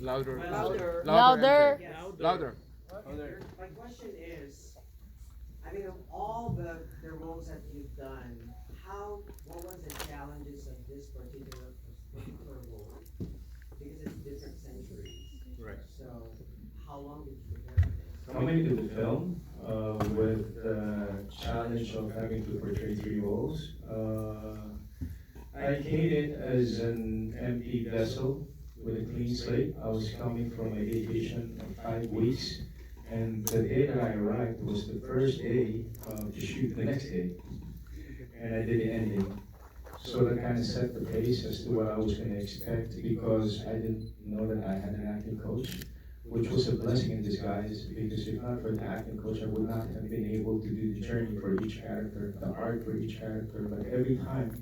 Louder. Louder. Louder. MC. Yes. Louder. My question is, I mean, of all the roles that you've done, what was the challenges of this particular role? Because it's different centuries. Right. So, how long did you prepare for this? Coming to the film with the challenge of having to portray three roles, I came in as an empty vessel with a clean slate. I was coming from a vacation of 5 weeks, and the day that I arrived was the first day to shoot the next day, and I did the ending. So that kind of set the pace as to what I was going to expect, because I didn't know that I had an acting coach, which was a blessing in disguise, because if not for the acting coach, I would not have been able to do the journey for each character, the art for each character. But every time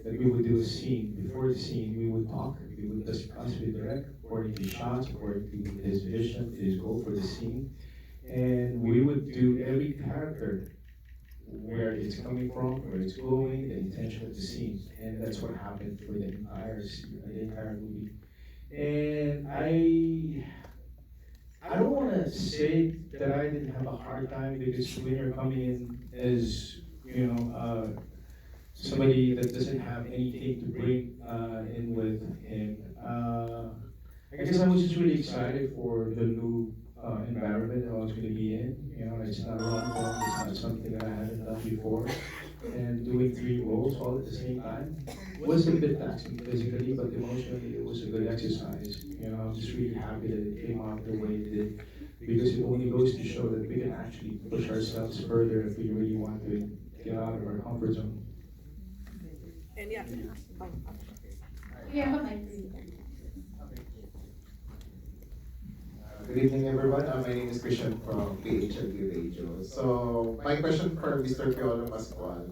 that we would do a scene, before the scene, we would talk, we would discuss with the director according to shots, according to his vision, his goal for the scene, and we would do every character, where it's coming from, where it's going, the intention of the scene, and that's what happened for the entire movie. And I don't want to say that I didn't have a hard time, because when you're coming in as, somebody that doesn't have anything to bring in with him, I guess I was just really excited for the new environment that I was going to be in. It's not a rom-com, it's not something that I hadn't done before. And doing three roles all at the same time was a bit taxing physically, but emotionally it was a good exercise. I'm just really happy that it came out the way it did, because it only goes to show that we can actually push ourselves further if we really want to get out of our comfort zone. And yeah. Yeah, my friend. Good evening, everyone. My name is Christian from PHLB Radio. So, my question for Mr. Piolo Pascual.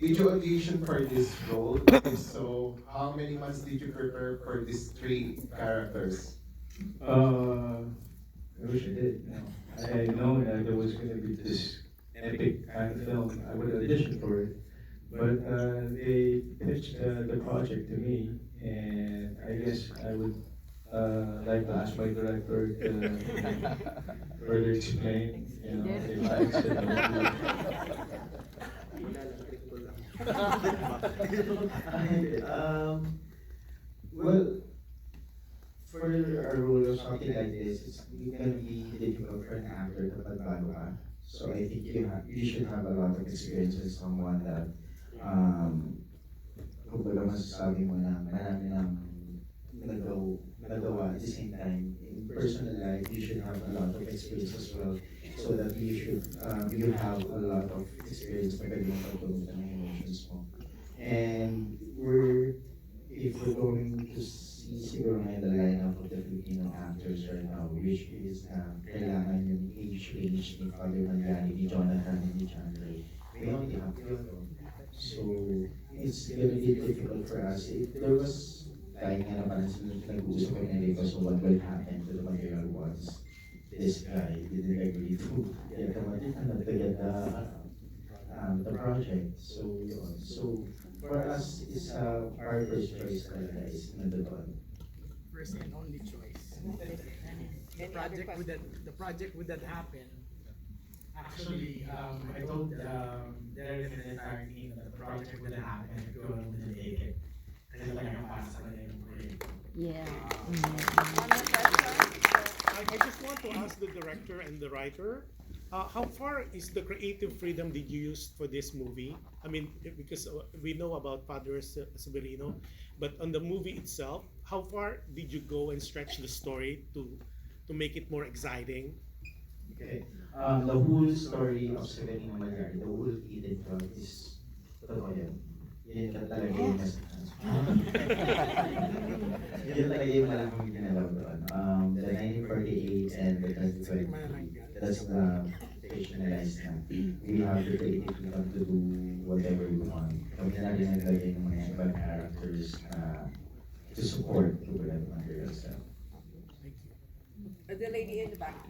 Did you audition for this role? If so, how many months did you prepare for these three characters? I wish I did. I had known that there was going to be this epic kind of film. I would audition for it. But they pitched the project to me, and I guess I would like to ask my director to further explain, if I accept Well, for a role or something like this, it's gonna be difficult for an actor to pagbago ka. So I think you should have a lot of experience with someone that kumbaga masasabi mo na marami ng nagawa at the same time. In personal life, you should have a lot of experience as well, so that you have a lot of experience na pwede mong pagtulog ng emotions mo. And if we're going to see siguro ngayon the lineup of the Filipino actors right now, which is kailangan yung age range ni Father Mariani, ni Jonathan, and ni Chandler. We only have PIOLO. So, it's gonna be difficult for us. There was time nga naman nag-uusap kami na dito, so what will happen to the material once this guy didn't agree to get the project. So for us, it's our first choice talaga is nandoon. First and only choice. The project would that happen. Actually, I told Derek and the entire team that the project would happen if we wouldn't take it. Kasi talagang pasa na yung project. Yeah. I just want to ask the director and the writer, how far is the creative freedom did you use for this movie? I mean, because we know about Father Severino, but on the movie itself, how far did you go and stretch the story to make it more exciting? Okay. The whole story of Severino Malyari, the whole Eden plot is totoo yun. Yun talaga yung yun talaga yung malaking ginalaw doon. The 1948 and the 2023, that's the fictionalized na. We have the creative freedom to do whatever we want. Kami na rin naglagay ng mga ibang characters to support the material stuff. Thank you. The lady in the back.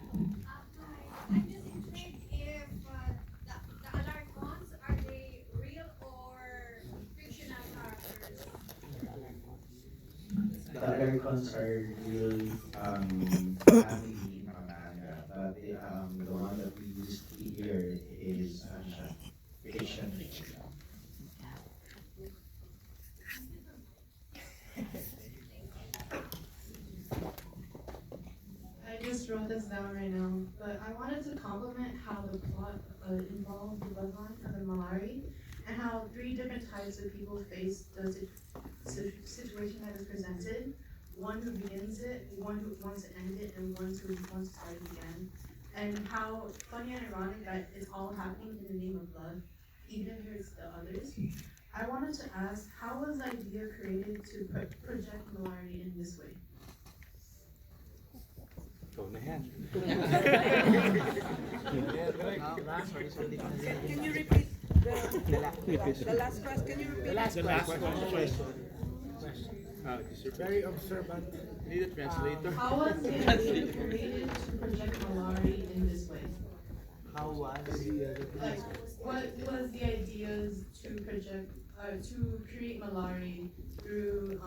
I'm just intrigued if the alarcons, are they real or fictional characters? The Alarcons are real family in Pampanga, but the one that we used here is fiction. I just wrote this down right now, but I wanted to compliment how the plot involved the bloodline of the Malari, and how 3 different types of people face the situation that is presented. One who begins it, one who wants to end it, and one who wants to start it again. And how funny and ironic that it's all happening in the name of love, even if it's the others. I wanted to ask, how was the idea created to project Malari in this way? Can you repeat the last question? Can you repeat The last question. Very observant. Need a translator. How was the idea created to project Malari in this way? How was Like, what was the ideas to project, to create Malari through,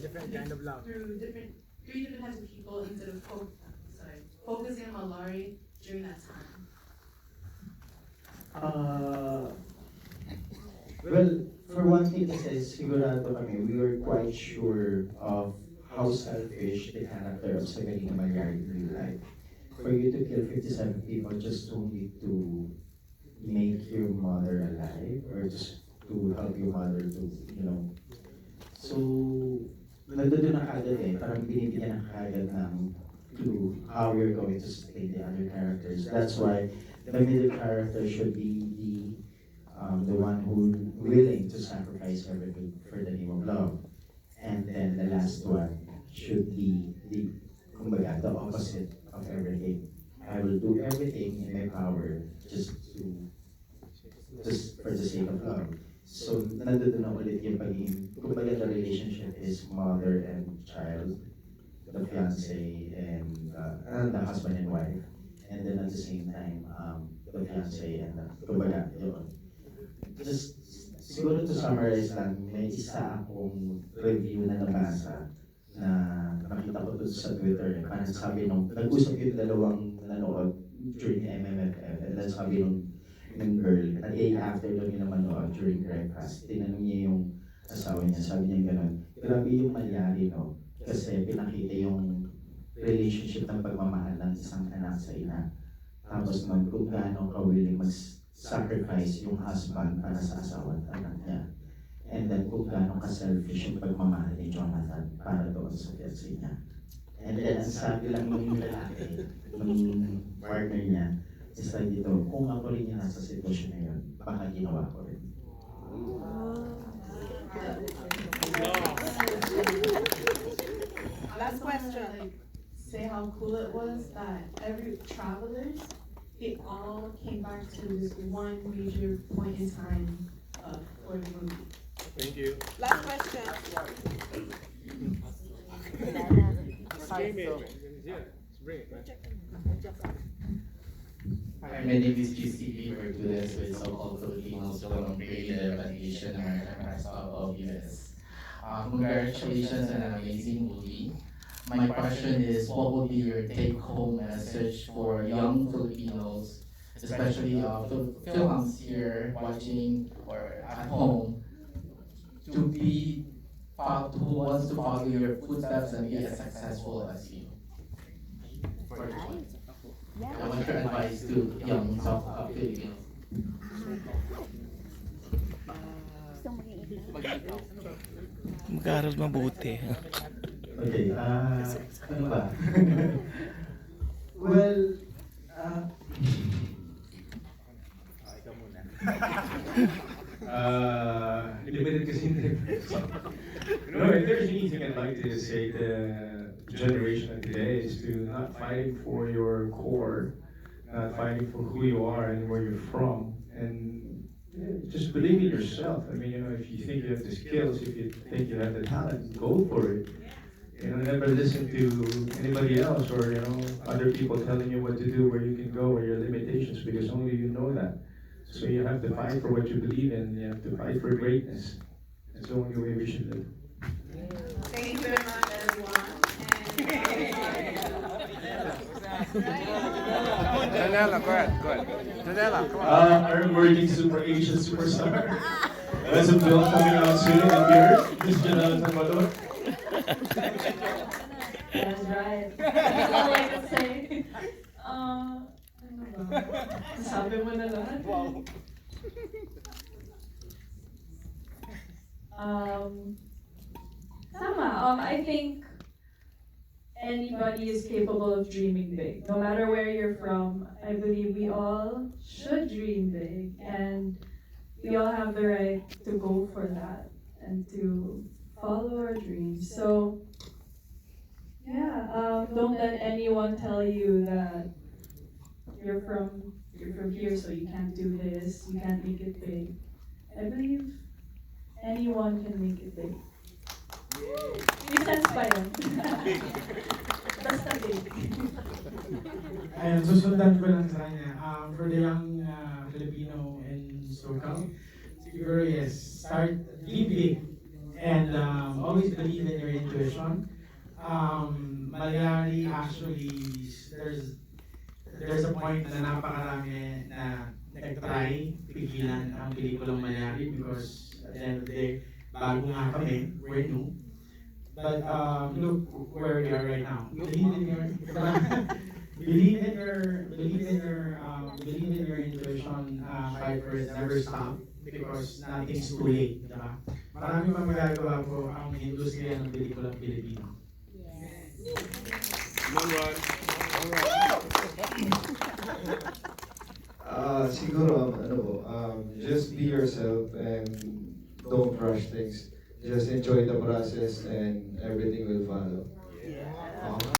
Different kind of love. through 3 different types of people instead of focusing on Malari during that time? Well, for one thing kasi sigurado kami, we were quite sure of how selfish the character of Severino Malyari in real life. For you to kill 57 people just only to make your mother alive, or just to help your mother to, you know. So, nandun na kagad parang binibigyan ng kagad ng clue how you're going to sustain the other characters. That's why the middle character should be the one who willing to sacrifice everything for the name of love. And then the last one should be kumbaga, the opposite of everything. I will do everything in my power just for the sake of love. So, nandun na ulit yung pagiging, kumbaga the relationship is mother and child, the fiancé and the husband and wife, and then at the same time, the fiancé and kumbaga, yun. Just, siguro to summarize lang, may isa akong review na nabasa na nakita ko doon sa Twitter. Parang sabi nung, nag-usap yung dalawang nanood during MMFF, and then sabi nung girl, a day after daw yung manood during breakfast, tinanong niya yung asawa niya, sabi niya gano'n, grabe yung Malyari, no? Kasi pinakita yung relationship ng pagmamahal ng isang anak sa ina. Tapos nun, kung gaano ka willing mag-sacrifice yung husband para sa asawa at anak niya. And then kung gaano ka-selfish yung pagmamahal ni Jonathan para doon sa fiancé niya. And then ang sabi lang ng lalaki, ng partner niya, is like dito, kung ako rin yung nasa sitwasyon na yun, baka ginawa ko rin. Last question. Like, say how cool it was that every travelers, they all came back to this one major point in time for the movie. Thank you. Last question. Hi, my name is GCP Bertules with so-called Filipinos from Creative Animation American Pascal of US. Congratulations on an amazing movie. My question is, what would be your take-home message for young Filipinos, especially Philippines here watching or at home, who wants to follow your footsteps and be as successful as you? I want your advice to young Filipinos. Mag-aaral mabuti. Okay, ano ba? Well, limited kasi no, if there's anything I'd like to say to the generation of today is to not fighting for your core, not fighting for who you are and where you're from, and just believe in yourself. I mean, you know, if you think you have the skills, if you think you have the talent, go for it. You know, never listen to anybody else or, you know, other people telling you what to do, where you can go, or your limitations, because only you know that. So you have to fight for what you believe in. You have to fight for greatness. That's the only way we should live. Thank you very much. Janela, go ahead, go ahead. Janela, come on. Our emerging super Asian superstar. There's a film coming out soon in theaters. Miss Janela Salvador. That's right. That's all I can say. Ano ba? Sabi mo na lahat. Tama. I think anybody is capable of dreaming big. No matter where you're from, I believe we all should dream big, and we all have the right to go for that and to follow our dreams. So, yeah, don't let anyone tell you that you're from here, so you can't do this, you can't make it big. I believe anyone can make it big. May sense pa yun. Basta big. Ayan, susundan ko lang sa kanya. For the young Filipino in SoCal, siguro yes, start dream big and always believe in your intuition. Malayari actually, there's a point na napakarami na nag-try pigilan ang pelikulang Malayari because at the end of the day, bago nga kami, we're new. But look where we are right now. Believe in your intuition. Fight for it. Never stop because nothing's too late, diba? Marami pa magagawa po ang industriya ng pelikulang Pilipino. Siguro just be yourself and don't rush things. Just enjoy the process and everything will follow.